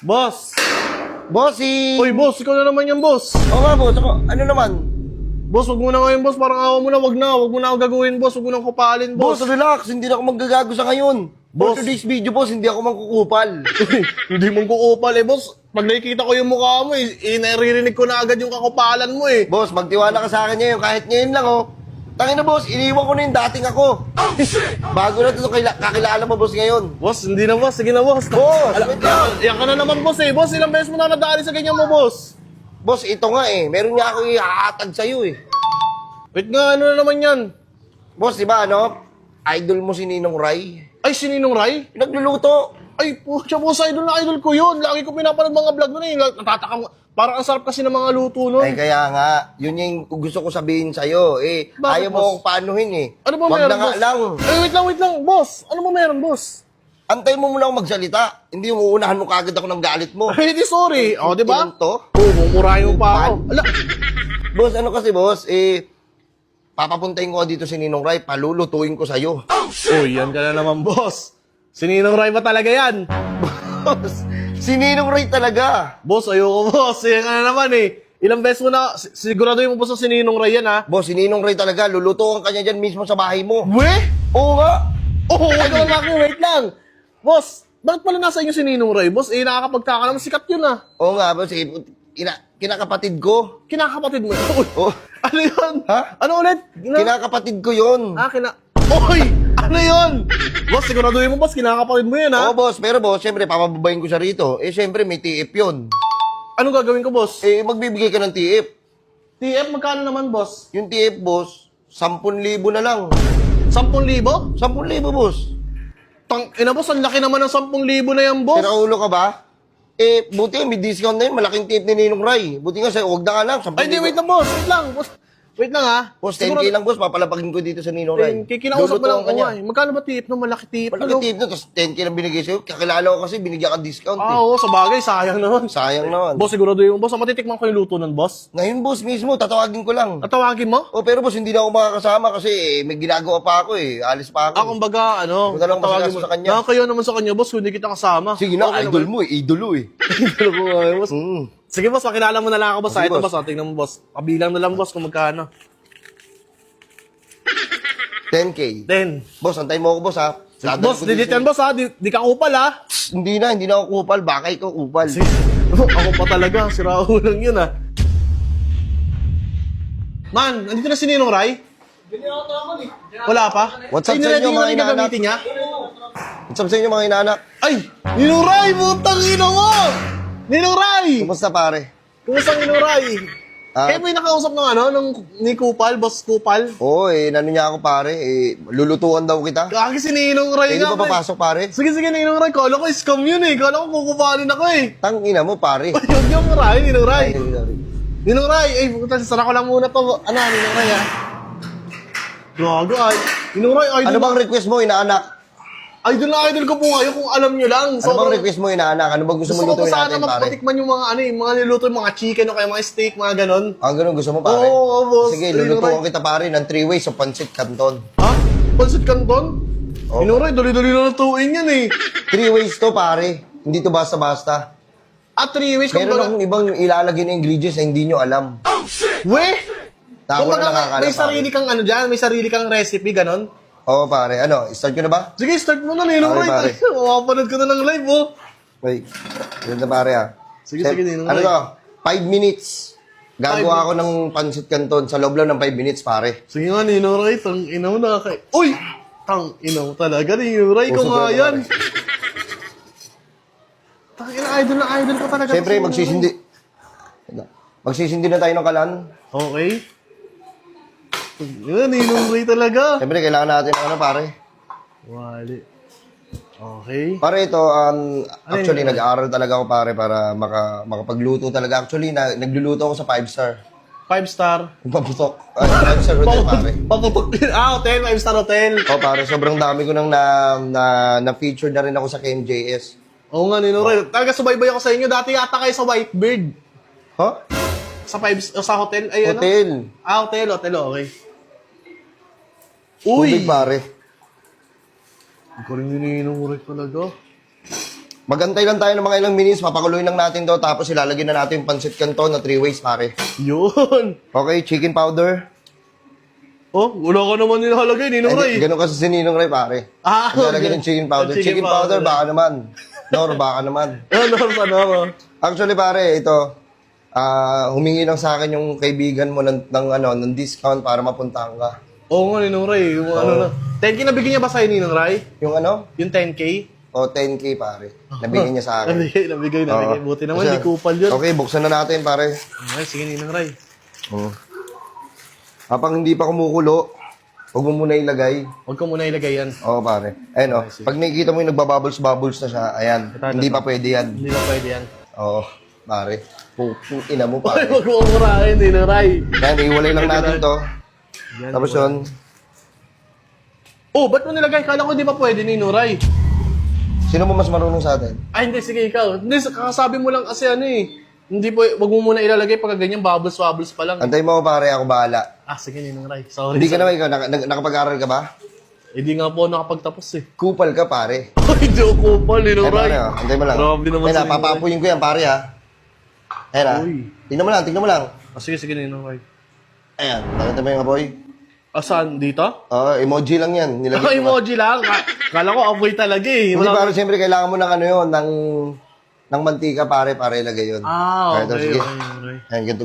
Boss! Bossy! Uy, boss, ikaw na naman yan, boss. Oo nga, boss. Ako, ano naman? Boss, wag mo na ngayon, boss. Parang awa mo na, wag na. Wag mo na ako gagawin, boss. Wag mo na ako kupalin, Boss, boss. relax. Hindi na ako maggagago sa ngayon. For Boss. today's video, boss, hindi ako mangkukupal. Hindi mong kukupal eh, boss. Pag nakikita ko yung mukha mo naririnig ko na agad yung kakupalan mo eh. Boss, magtiwala ka sa akin ngayon. Kahit ngayon lang, oh. Tangina, boss, iniwan ko na yung dating ako. Bago na ito kakilala mo, boss, ngayon. Boss, hindi na, boss. Sige na, boss. Boss, wait lang. Yan ka na naman, boss eh. Boss, ilang beses mo na nadali sa ganyan mo, boss. Boss, ito nga eh. Meron nga ako ihahatag sa'yo eh. Wait nga, ano na naman yan? Boss, di ba ano? Idol mo si Ninong Ray. Ay, si Ninong Ray? Nagluluto. Ay, pucha, boss, idol na idol ko yun. Lagi ko pinapanood mga vlog mo na yun. Natatakam. Parang ang sarap kasi ng mga luto nun. Ay, kaya nga, yun yung gusto ko sabihin sa'yo. Eh, Bakit, ayaw mo boss? akong paanuhin eh. Ano ba Wag meron, na nga boss? lang. Ay, wait lang, boss. Ano ba meron, boss? Antay mo muna ako magsalita. Hindi yung uunahan mo kagad ako ng galit mo. Ay, di sorry. O, di ba? Ilan to? Oo, mumurahin mo pa ako. Ala, Boss, ano kasi boss, papapuntahin ko dito si Ninong Ray, palulutuin ko sa'yo. uy, yan ka na naman, boss. Si Ninong Ray ba talaga yan? Boss, si Ninong Ray talaga. Boss, ayoko, boss. Yan ka na naman eh. Ilang beses mo na, siguraduhin mo, boss, na si Ninong Ray yan, ha? Boss, si Ninong Ray talaga, lulutuan ka niya dyan mismo sa bahay mo. We? Oo nga. Oo, wag naman ako, wait lang. Boss, bakit pala nasa inyo si Ninong Ray? Boss, nakakapagtaka naman, sikat yun, ha? Oo nga, boss, kinakapatid ko. Kinakapatid mo. Uy, Oh, ano yun? Ha? Ano ulit? kinakapatid ko yun. Uy! Ano yun? Boss, siguraduhin mo, boss, kinakapatid mo yun, ha? Oo, boss, pero boss, syempre, papababayin ko siya rito. Syempre, may TF yun. Anong gagawin ko, boss? Magbibigay ka ng TF. TF, magkano naman, boss? Yung TF, boss, 10,000 na lang. 10,000? 10,000, boss. Boss, ang laki naman ng 10,000 na yan, boss. Pero ulo ka ba? Buti nga, may discount na yun. Malaking tip ni Ninong Ray. Buti nga, huwag na nga lang. Ay, di, wait lang, boss. Wait lang, boss. Wait lang, ha? Boss, 10K lang, boss. Papalapagin ko dito sa Ninong Ray. Kinausap mo lang Lulutuan ka niya. ako, Magkano ba tip no? Malaki tip. Malaki tip na, tapos 10K lang binigay sa'yo. Kakilala ko kasi, binigyan ka discount eh. Oo, sa bagay, sayang naman. Sayang naman. Boss, siguraduhin mo, boss. Matitikman ko yung luto nun, boss. Ngayon, boss, mismo, tatawagin ko lang. Tatawagin mo? Pero boss, hindi na ako makakasama kasi may ginagawa pa ako eh. Alis pa ako. Kumbaga, Huwag na lang tatawagin masikaso sa kanya. Nakakayo naman sa kanya, boss, kung hindi kita kasama. Sige na, Okay idol naman. mo eh. Idolo eh. Idol ko nga, boss. Mm. Sige, boss, makilala mo na lang ako, boss. Sige, Ito, boss. boss. Tingnan mo, boss. Pabilang na lang, boss, kung magkano. 10K. 10. Boss, antay mo ako, boss ha. Dadalhin Boss, ko dito didit yan, sa- boss, ha? Di ka kupal, ha? Hindi na ako kupal. Baka ikaw kupal. Sige. Ako pa talaga. Sirao lang yun, ha? Man, nandito na si Ninong Ray? Wala pa? What's up Ay, sa inyo, niready mga na rin inaanak? gagamitin niya? What's up sa inyo, mga inaanak? Ay! Ninong Ray! Putang ino mo! Ninong Ray! Kumusta pare? Kumusta Ninong Ray? Ah. Kayo may nakausap ng ni Kupal, Boss Kupal? Oo, nano niya ako pare. Lulutuan daw kita. Kaki si Ninong Ray Hindi nga. pa papasok pare. Sige, Ninong Ray. Kala ko scam yun eh. Kala ko kukupalin ako eh. Tangina mo pare. Ay, yun yung Ray, Ninong Ray. Ay, sorry. Ninong Ray, ay, puta, sasara ko lang muna to. Ninong Ray, ha? Gago, ay. Ninong Ray, Ano bang request mo, inaanak? idol ko po ngayon kung alam nyo lang. Ano bang request mo, inaanak? Ano bang gusto mo Gusto ko po lutuin sana natin pare? magpatikman yung mga niluto, yung mga chicken o kaya mga steak, mga ganon. Ganun gusto mo pare? Oo, boss. Sige, Ninong lulutuan Ray. kita pare ng 3 ways of pancit canton. Ha? Pansit Canton? Oo. Ninong Ray, dali-dali na natuin yan eh. 3 ways to pare. Hindi to basta-basta. At 3 ways, Meron kumbaga, akong ibang ilalagay na ingredients na hindi nyo alam. we! Na ako na Kumbaga, nakakalam may pare. sarili kang dyan, may sarili kang recipe, ganon. Oo pare, start ko na ba? Sige, start mo na, Ninong Okay, Ray. pare. Mapapanood ko na ng live, oh. Wait, ganda pare ha. Sige, Ninong Ano Ray. to? 5 minutes. Gagawa ako ng pancit canton sa loob lang ng 5 minutes pare. Sige nga, Ninong Ray, tang inaw na kay... Uy! Tang inaw talaga, Ninong Ray, Puso kung nga ko na, yan. pare. Tang ina, idol na idol ko talaga. Siyempre, to, Ninong magsisindi. Magsisindi na tayo ng kalan. Ray. Okay. Yan, Ninong Ray talaga. Siyempre, kailangan natin ng pare. Wali. Okay. Pare ito, actually, yun? nag-aaral talaga ako pare para makapagluto talaga. Actually, nagluluto ako sa 5-star. 5-star. Paputok. 5-star hotel pare. Paputok. Hotel. 5-star hotel. Pare, sobrang dami ko nang na-feature na rin ako sa KMJS. Oo nga, Ninong Ray. Talaga subaybay ako sa inyo. Dati yata kayo sa Whitebird. Huh? Sa hotel. Ay, ano? Hotel. Hotel. Okay. Tubig Uy! pare. Hindi ko rin Ninong Ray talaga. Magantay lang tayo ng mga ilang minutes, papakuloy lang natin to, tapos ilalagyan na natin yung pancit canton na 3 ways, pare. Yun. Okay, chicken powder. Oh, wala ka naman nilalagay, Ninong Ray. Ganun kasi si Ninong Ray, pare. Ah, Ilalagyan ng chicken powder. Chicken powder, baka naman. Nor, baka naman. Ano? Actually, pare, ito, humingi lang sa akin yung kaibigan mo ng discount para mapuntahan ka. Oo nga, Ninong Ray. Yung ano na. 10K nabigyan niya ba sa'yo, Ninong Ray? Yung ano? Yung 10K? O, 10K, pare. Nabigyan niya sa akin. Nabigay. Oo. Buti naman, Kasi- di kupal yun. Okay, buksan na natin, pare. Okay, sige, Ninong Ray. Habang hindi pa kumukulo, huwag mo muna ilagay. Huwag ko muna ilagay yan. Oo, pare. Ayun, pag nakikita mo yung nagbabubbles-bubbles na siya, ayan. Hindi pa pwede yan. Hindi na pwede yan. Oo, pare. Pupung ina mo, Ay, pare. huwag mo murahin, Ninong Ray. Yan, iwalay lang natin to. Yan, Tapos yun, Oh, ba't mo nilagay? Kala ko di pa pwede, Ninong Ray. sino mo mas marunong sa atin? Ay, hindi. Sige, ikaw. Hindi, kakasabi mo lang kasi ano eh. Hindi po, wag mo muna ilalagay pag ganyan, bubbles pa lang. Antay mo ako, pare. Ako bahala. Ah, sige, Ninong Ray. Sorry. Hindi ka naman ikaw. Nakapag-aral ka ba? Hindi nga po ako nakapagtapos eh. Kupal ka, pare. Ay, hindi ako kupal, Ninong Ay, Ray. pare, antay mo lang. Grabe naman Ayun si na, Ninong Ray. papapuyin ko yan, pare, ha. Ayun na. Uy. Tingnan mo lang, tingnan mo lang. Ah, sige, Ninong Ray. Ayan, nakita mo yung apoy? Ah, saan? Dito? Oo, emoji lang yan. Nilagay Ah, ko. emoji lang. Kala ko apoy talaga eh. Hindi, Wala- pare, siyempre, kailangan mo ng ano yun, ng mantika, pare, ilagay yun. Ah, Ito, okay. sige. Okay, Ninong Ray. Ayan, ganito.